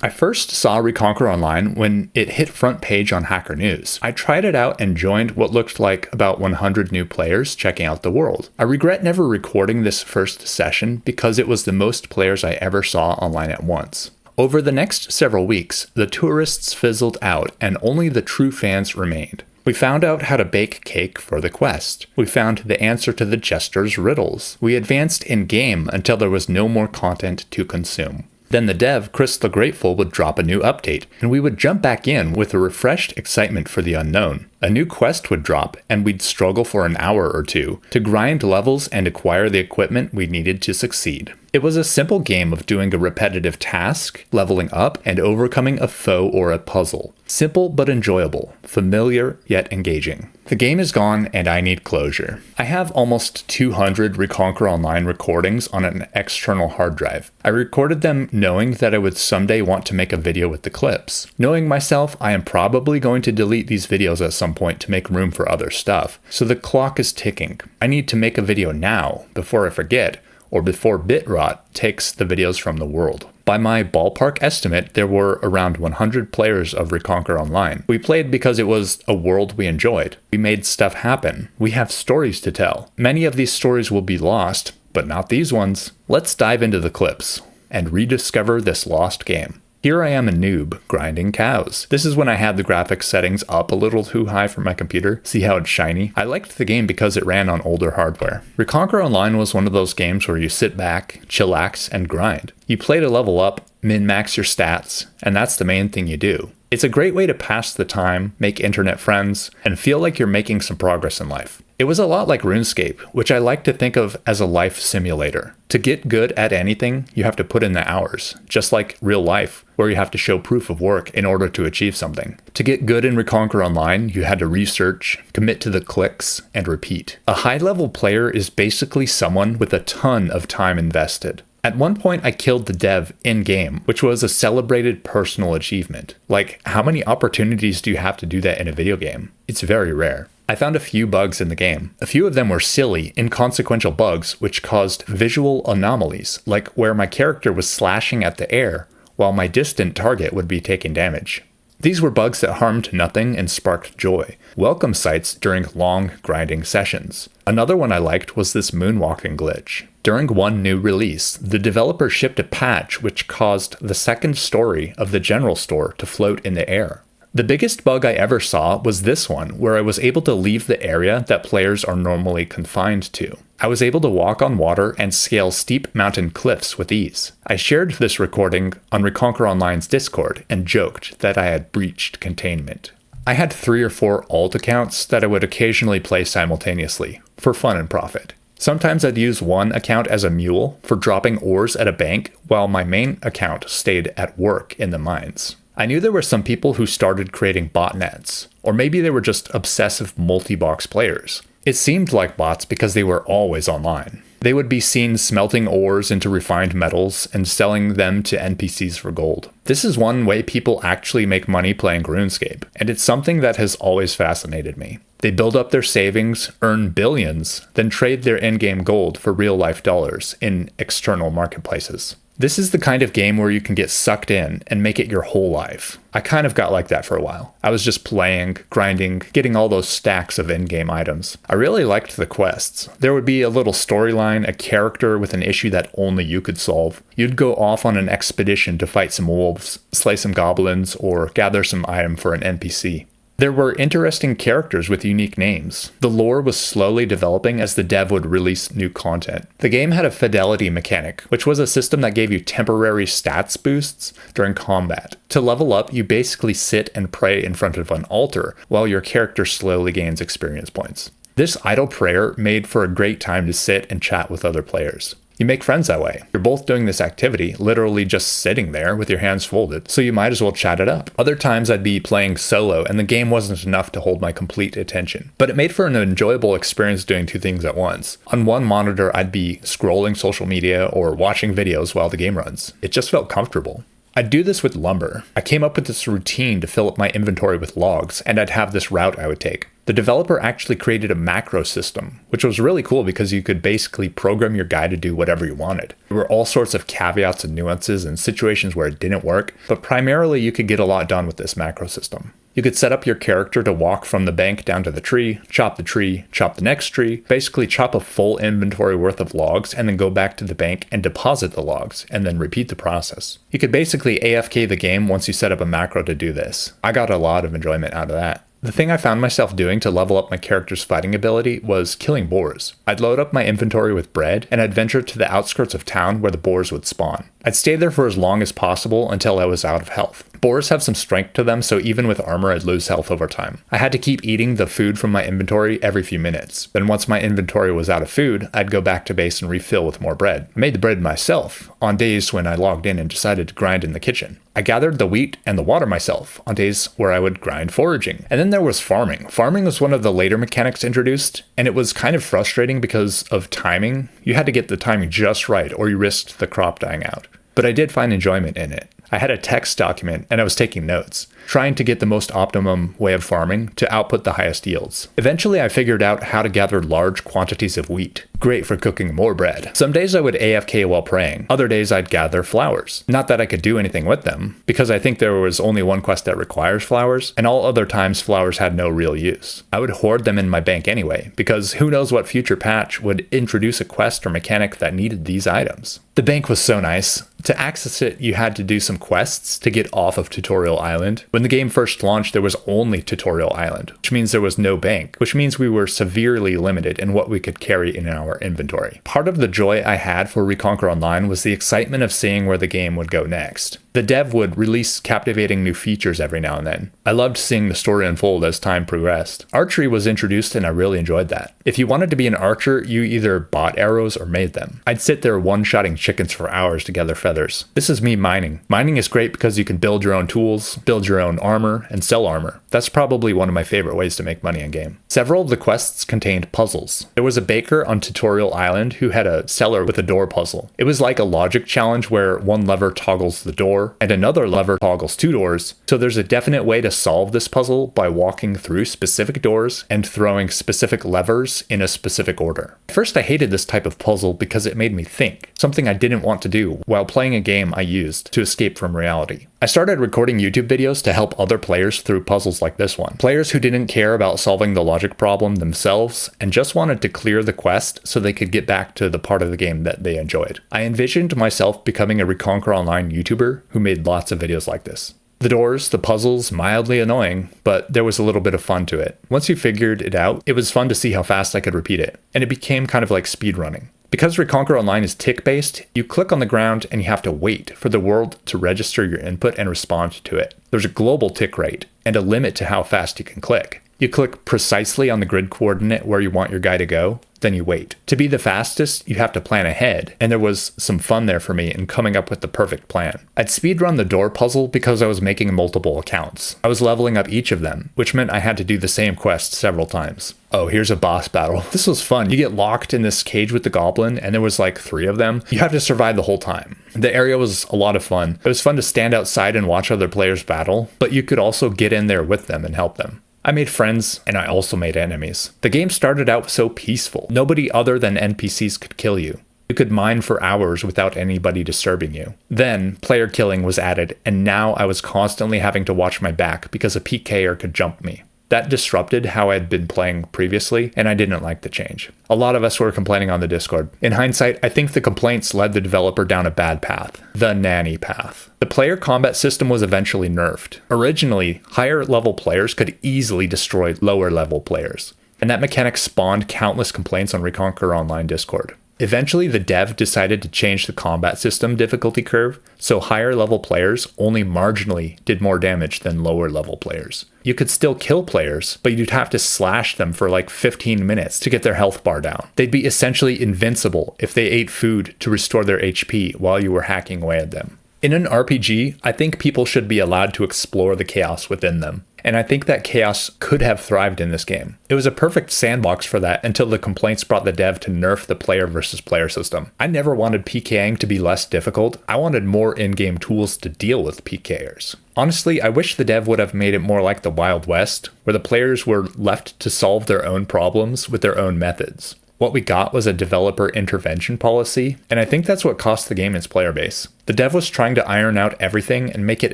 I first saw Reconquer online when it hit front page on Hacker News. I tried it out and joined what looked like about 100 new players checking out the world. I regret never recording this first session because it was the most players I ever saw online at once. Over the next several weeks, the tourists fizzled out and only the true fans remained. We found out how to bake cake for the quest. We found the answer to the jester's riddles. We advanced in-game until there was no more content to consume. Then the dev, Chris the Grateful, would drop a new update, and we would jump back in with a refreshed excitement for the unknown. A new quest would drop, and we'd struggle for an hour or two to grind levels and acquire the equipment we needed to succeed. It was a simple game of doing a repetitive task, leveling up, and overcoming a foe or a puzzle. Simple but enjoyable, familiar yet engaging. The game is gone and I need closure. I have almost 200 Reconquer Online recordings on an external hard drive. I recorded them knowing that I would someday want to make a video with the clips. Knowing myself, I am probably going to delete these videos at some point to make room for other stuff, so the clock is ticking. I need to make a video now, before I forget, or before BitRot takes the videos from the world. By my ballpark estimate, there were around 100 players of Reconquer Online. We played because it was a world we enjoyed. We made stuff happen. We have stories to tell. Many of these stories will be lost, but not these ones. Let's dive into the clips and rediscover this lost game. Here I am a noob, grinding cows. This is when I had the graphics settings up a little too high for my computer. See how it's shiny? I liked the game because it ran on older hardware. Reconquer Online was one of those games where you sit back, chillax, and grind. You play to level up, min-max your stats, and that's the main thing you do. It's a great way to pass the time, make internet friends, and feel like you're making some progress in life. It was a lot like RuneScape, which I like to think of as a life simulator. To get good at anything, you have to put in the hours, just like real life, where you have to show proof of work in order to achieve something. To get good in Reconquer Online, you had to research, commit to the clicks, and repeat. A high-level player is basically someone with a ton of time invested. At one point, I killed the dev in-game, which was a celebrated personal achievement. Like, how many opportunities do you have to do that in a video game? It's very rare. I found a few bugs in the game. A few of them were silly, inconsequential bugs which caused visual anomalies, like where my character was slashing at the air, while my distant target would be taking damage. These were bugs that harmed nothing and sparked joy. Welcome sights during long, grinding sessions. Another one I liked was this moonwalking glitch. During one new release, the developer shipped a patch which caused the second story of the general store to float in the air. The biggest bug I ever saw was this one, where I was able to leave the area that players are normally confined to. I was able to walk on water and scale steep mountain cliffs with ease. I shared this recording on Reconquer Online's Discord and joked that I had breached containment. I had 3 or 4 alt accounts that I would occasionally play simultaneously, for fun and profit. Sometimes I'd use one account as a mule for dropping ores at a bank, while my main account stayed at work in the mines. I knew there were some people who started creating botnets, or maybe they were just obsessive multi-box players. It seemed like bots because they were always online. They would be seen smelting ores into refined metals and selling them to NPCs for gold. This is one way people actually make money playing RuneScape, and it's something that has always fascinated me. They build up their savings, earn billions, then trade their in-game gold for real-life dollars in external marketplaces. This is the kind of game where you can get sucked in and make it your whole life. I kind of got like that for a while. I was just playing, grinding, getting all those stacks of in-game items. I really liked the quests. There would be a little storyline, a character with an issue that only you could solve. You'd go off on an expedition to fight some wolves, slay some goblins, or gather some item for an NPC. There were interesting characters with unique names. The lore was slowly developing as the dev would release new content. The game had a fidelity mechanic, which was a system that gave you temporary stats boosts during combat. To level up, you basically sit and pray in front of an altar while your character slowly gains experience points. This idle prayer made for a great time to sit and chat with other players. You make friends that way. You're both doing this activity, literally just sitting there with your hands folded, so you might as well chat it up. Other times I'd be playing solo and the game wasn't enough to hold my complete attention. But it made for an enjoyable experience doing 2 things at once. On one monitor I'd be scrolling social media or watching videos while the game runs. It just felt comfortable. I'd do this with lumber. I came up with this routine to fill up my inventory with logs, and I'd have this route I would take. The developer actually created a macro system, which was really cool because you could basically program your guy to do whatever you wanted. There were all sorts of caveats and nuances and situations where it didn't work, but primarily you could get a lot done with this macro system. You could set up your character to walk from the bank down to the tree, chop the next tree, basically chop a full inventory worth of logs, and then go back to the bank and deposit the logs, and then repeat the process. You could basically AFK the game once you set up a macro to do this. I got a lot of enjoyment out of that. The thing I found myself doing to level up my character's fighting ability was killing boars. I'd load up my inventory with bread, and I'd venture to the outskirts of town where the boars would spawn. I'd stay there for as long as possible until I was out of health. Boars have some strength to them, so even with armor I'd lose health over time. I had to keep eating the food from my inventory every few minutes. Then once my inventory was out of food, I'd go back to base and refill with more bread. I made the bread myself on days when I logged in and decided to grind in the kitchen. I gathered the wheat and the water myself on days where I would grind foraging. And then there was farming. Farming was one of the later mechanics introduced, and it was kind of frustrating because of timing. You had to get the timing just right or you risked the crop dying out. But I did find enjoyment in it. I had a text document and I was taking notes, trying to get the most optimum way of farming to output the highest yields. Eventually I figured out how to gather large quantities of wheat. Great for cooking more bread. Some days I would AFK while praying. Other days I'd gather flowers. Not that I could do anything with them, because I think there was only one quest that requires flowers, and all other times flowers had no real use. I would hoard them in my bank anyway, because who knows what future patch would introduce a quest or mechanic that needed these items. The bank was so nice. To access it, you had to do some quests to get off of Tutorial Island. When the game first launched, there was only Tutorial Island, which means there was no bank, which means we were severely limited in what we could carry in our inventory. Part of the joy I had for Reconquer Online was the excitement of seeing where the game would go next. The dev would release captivating new features every now and then. I loved seeing the story unfold as time progressed. Archery was introduced and I really enjoyed that. If you wanted to be an archer, you either bought arrows or made them. I'd sit there one-shotting chickens for hours to gather feathers. This is me mining. Mining is great because you can build your own tools, build your own armor, and sell armor. That's probably one of my favorite ways to make money in game. Several of the quests contained puzzles. There was a baker on Tutorial Island who had a cellar with a door puzzle. It was like a logic challenge where one lever toggles the door and another lever toggles two doors. So there's a definite way to solve this puzzle by walking through specific doors and throwing specific levers in a specific order. At first I hated this type of puzzle because it made me think, something I didn't want to do while playing a game I used to escape from reality. I started recording YouTube videos to help other players through puzzles like this one. Players who didn't care about solving the logic problem themselves and just wanted to clear the quest so they could get back to the part of the game that they enjoyed. I envisioned myself becoming a Reconquer Online YouTuber who made lots of videos like this. The doors, the puzzles, mildly annoying, but there was a little bit of fun to it. Once you figured it out, it was fun to see how fast I could repeat it, and it became kind of like speedrunning. Because Reconquer Online is tick-based, you click on the ground and you have to wait for the world to register your input and respond to it. There's a global tick rate and a limit to how fast you can click. You click precisely on the grid coordinate where you want your guy to go, then you wait. To be the fastest, you have to plan ahead, and there was some fun there for me in coming up with the perfect plan. I'd speedrun the door puzzle because I was making multiple accounts. I was leveling up each of them, which meant I had to do the same quest several times. Oh, here's a boss battle. This was fun. You get locked in this cage with the goblin, and there was like 3 of them. You have to survive the whole time. The area was a lot of fun. It was fun to stand outside and watch other players battle, but you could also get in there with them and help them. I made friends, and I also made enemies. The game started out so peaceful. Nobody other than NPCs could kill you. You could mine for hours without anybody disturbing you. Then, player killing was added, and now I was constantly having to watch my back because a PKer could jump me. That disrupted how I'd been playing previously, and I didn't like the change. A lot of us were complaining on the Discord. In hindsight, I think the complaints led the developer down a bad path. The nanny path. The player combat system was eventually nerfed. Originally, higher level players could easily destroy lower level players, and that mechanic spawned countless complaints on Reconquer Online Discord. Eventually, the dev decided to change the combat system difficulty curve, so higher level players only marginally did more damage than lower level players. You could still kill players, but you'd have to slash them for like 15 minutes to get their health bar down. They'd be essentially invincible if they ate food to restore their HP while you were hacking away at them. In an RPG, I think people should be allowed to explore the chaos within them. And I think that chaos could have thrived in this game. It was a perfect sandbox for that until the complaints brought the dev to nerf the player versus player system. I never wanted PKing to be less difficult. I wanted more in-game tools to deal with PKers. Honestly, I wish the dev would have made it more like the Wild West, where the players were left to solve their own problems with their own methods. What we got was a developer intervention policy, and I think that's what cost the game its player base. The dev was trying to iron out everything and make it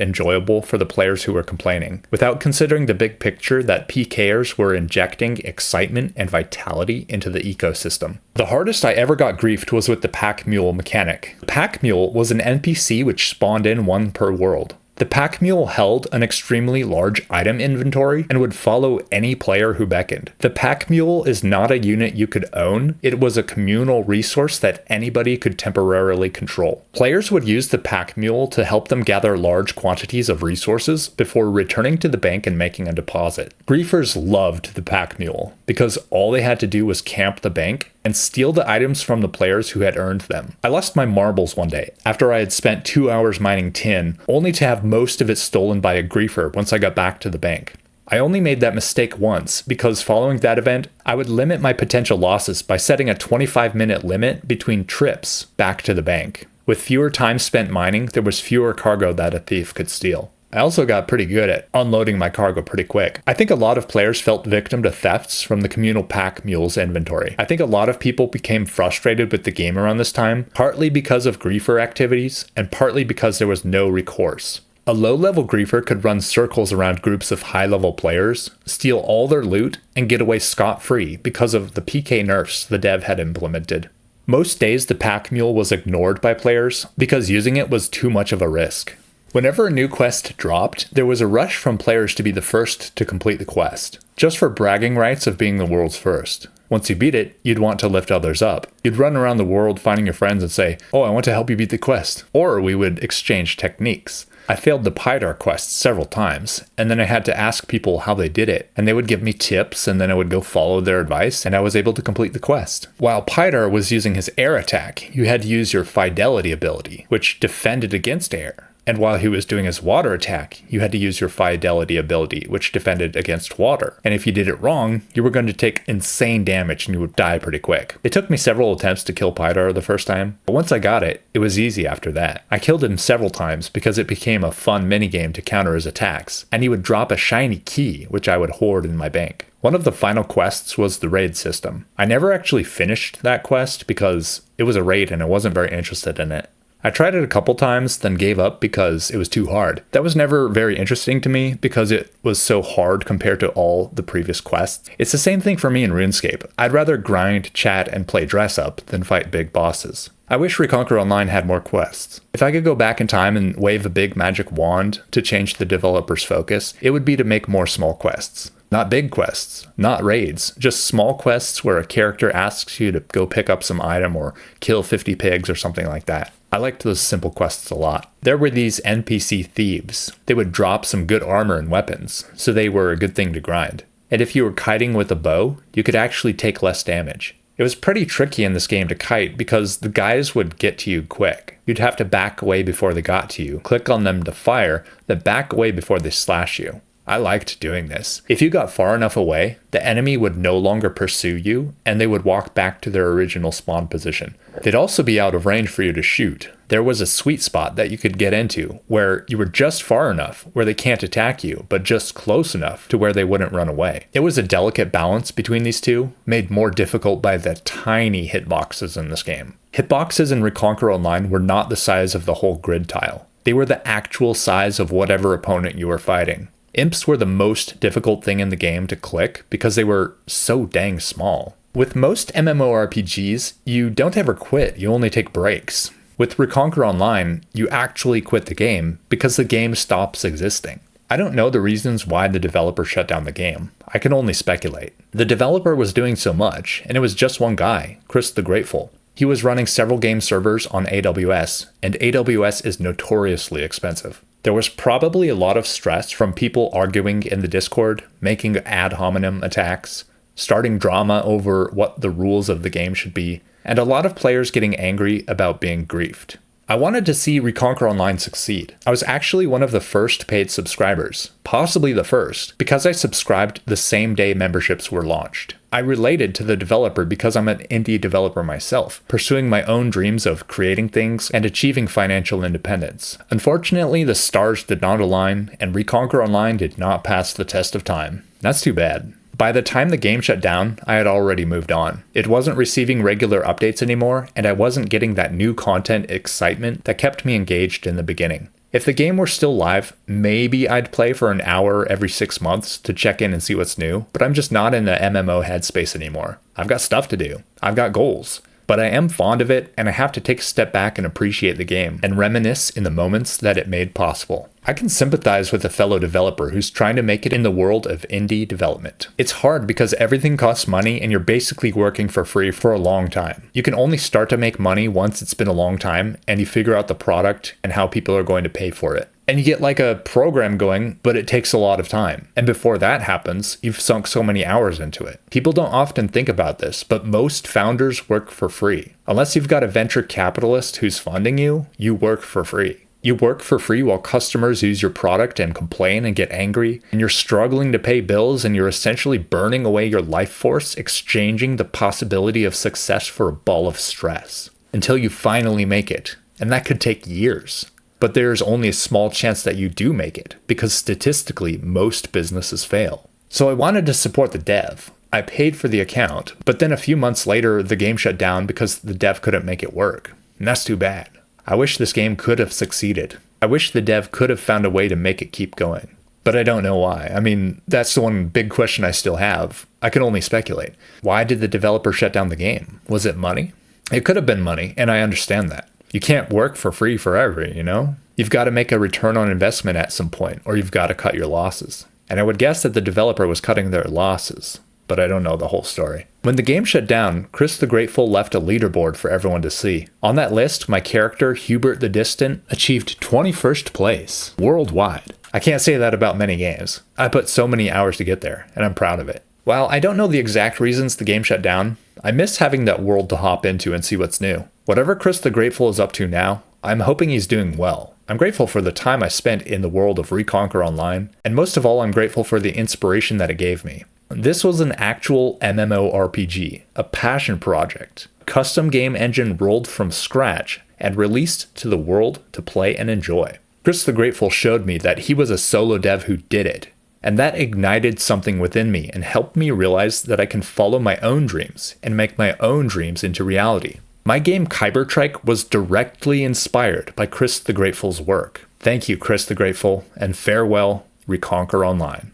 enjoyable for the players who were complaining, without considering the big picture that PKers were injecting excitement and vitality into the ecosystem. The hardest I ever got griefed was with the Pack Mule mechanic. The Pack Mule was an NPC which spawned in one per world. The Pack Mule held an extremely large item inventory and would follow any player who beckoned. The Pack Mule is not a unit you could own, it was a communal resource that anybody could temporarily control. Players would use the Pack Mule to help them gather large quantities of resources before returning to the bank and making a deposit. Griefers loved the Pack Mule because all they had to do was camp the bank and steal the items from the players who had earned them. I lost my marbles one day after I had spent 2 hours mining tin, only to have most of it stolen by a griefer once I got back to the bank. I only made that mistake once because following that event, I would limit my potential losses by setting a 25-minute limit between trips back to the bank. With fewer time spent mining, there was fewer cargo that a thief could steal. I also got pretty good at unloading my cargo pretty quick. I think a lot of players felt victim to thefts from the communal Pack Mule's inventory. I think a lot of people became frustrated with the game around this time, partly because of griefer activities, and partly because there was no recourse. A low-level griefer could run circles around groups of high-level players, steal all their loot, and get away scot-free because of the PK nerfs the dev had implemented. Most days the Pack Mule was ignored by players because using it was too much of a risk. Whenever a new quest dropped, there was a rush from players to be the first to complete the quest, just for bragging rights of being the world's first. Once you beat it, you'd want to lift others up. You'd run around the world finding your friends and say, "Oh, I want to help you beat the quest." Or we would exchange techniques. I failed the Pydar quest several times, and then I had to ask people how they did it, and they would give me tips, and then I would go follow their advice, and I was able to complete the quest. While Pydar was using his air attack, you had to use your Fidelity ability, which defended against air. And while he was doing his water attack, you had to use your Fidelity ability, which defended against water. And if you did it wrong, you were going to take insane damage and you would die pretty quick. It took me several attempts to kill Pydar the first time, but once I got it, it was easy after that. I killed him several times because it became a fun minigame to counter his attacks, and he would drop a shiny key, which I would hoard in my bank. One of the final quests was the raid system. I never actually finished that quest because it was a raid and I wasn't very interested in it. I tried it a couple times, then gave up because it was too hard. That was never very interesting to me because it was so hard compared to all the previous quests. It's the same thing for me in RuneScape. I'd rather grind, chat, and play dress up than fight big bosses. I wish Reconquer Online had more quests. If I could go back in time and wave a big magic wand to change the developer's focus, it would be to make more small quests. Not big quests, not raids, just small quests where a character asks you to go pick up some item or kill 50 pigs or something like that. I liked those simple quests a lot. There were these NPC thieves. They would drop some good armor and weapons, so they were a good thing to grind. And if you were kiting with a bow, you could actually take less damage. It was pretty tricky in this game to kite because the guys would get to you quick. You'd have to back away before they got to you, click on them to fire, then back away before they slash you. I liked doing this. If you got far enough away, the enemy would no longer pursue you, and they would walk back to their original spawn position. They'd also be out of range for you to shoot. There was a sweet spot that you could get into, where you were just far enough where they can't attack you, but just close enough to where they wouldn't run away. It was a delicate balance between these two, made more difficult by the tiny hitboxes in this game. Hitboxes in Reconquer Online were not the size of the whole grid tile. They were the actual size of whatever opponent you were fighting. Imps were the most difficult thing in the game to click because they were so dang small. With most MMORPGs, you don't ever quit, you only take breaks. With Reconquer Online, you actually quit the game because the game stops existing. I don't know the reasons why the developer shut down the game. I can only speculate. The developer was doing so much, and it was just one guy, Chris the Grateful. He was running several game servers on AWS, and AWS is notoriously expensive. There was probably a lot of stress from people arguing in the Discord, making ad hominem attacks, starting drama over what the rules of the game should be, and a lot of players getting angry about being griefed. I wanted to see Reconquer Online succeed. I was actually one of the first paid subscribers, possibly the first, because I subscribed the same day memberships were launched. I related to the developer because I'm an indie developer myself, pursuing my own dreams of creating things and achieving financial independence. Unfortunately, the stars did not align, and Reconquer Online did not pass the test of time. That's too bad. By the time the game shut down, I had already moved on. It wasn't receiving regular updates anymore, and I wasn't getting that new content excitement that kept me engaged in the beginning. If the game were still live, maybe I'd play for an hour every 6 months to check in and see what's new, but I'm just not in the MMO headspace anymore. I've got stuff to do. I've got goals. But I am fond of it, and I have to take a step back and appreciate the game, and reminisce in the moments that it made possible. I can sympathize with a fellow developer who's trying to make it in the world of indie development. It's hard because everything costs money and you're basically working for free for a long time. You can only start to make money once it's been a long time and you figure out the product and how people are going to pay for it. And you get like a program going, but it takes a lot of time. And before that happens, you've sunk so many hours into it. People don't often think about this, but most founders work for free. Unless you've got a venture capitalist who's funding you, you work for free. You work for free while customers use your product and complain and get angry, and you're struggling to pay bills, and you're essentially burning away your life force, exchanging the possibility of success for a ball of stress. Until you finally make it. And that could take years. But there's only a small chance that you do make it, because statistically, most businesses fail. So I wanted to support the dev. I paid for the account, but then a few months later, the game shut down because the dev couldn't make it work. And that's too bad. I wish this game could have succeeded. I wish the dev could have found a way to make it keep going. But I don't know why. I mean, that's the one big question I still have. I can only speculate. Why did the developer shut down the game? Was it money? It could have been money, and I understand that. You can't work for free forever, you know? You've got to make a return on investment at some point, or you've got to cut your losses. And I would guess that the developer was cutting their losses, but I don't know the whole story. When the game shut down, Chris the Grateful left a leaderboard for everyone to see. On that list, my character, Hubert the Distant, achieved 21st place worldwide. I can't say that about many games. I put so many hours to get there, and I'm proud of it. While I don't know the exact reasons the game shut down, I miss having that world to hop into and see what's new. Whatever Chris the Grateful is up to now, I'm hoping he's doing well. I'm grateful for the time I spent in the world of Reconquer Online, and most of all, I'm grateful for the inspiration that it gave me. This was an actual MMORPG, a passion project, custom game engine rolled from scratch and released to the world to play and enjoy. Chris the Grateful showed me that he was a solo dev who did it, and that ignited something within me and helped me realize that I can follow my own dreams and make my own dreams into reality. My game Kybertrike was directly inspired by Chris the Grateful's work. Thank you, Chris the Grateful, and farewell, Reconquer Online.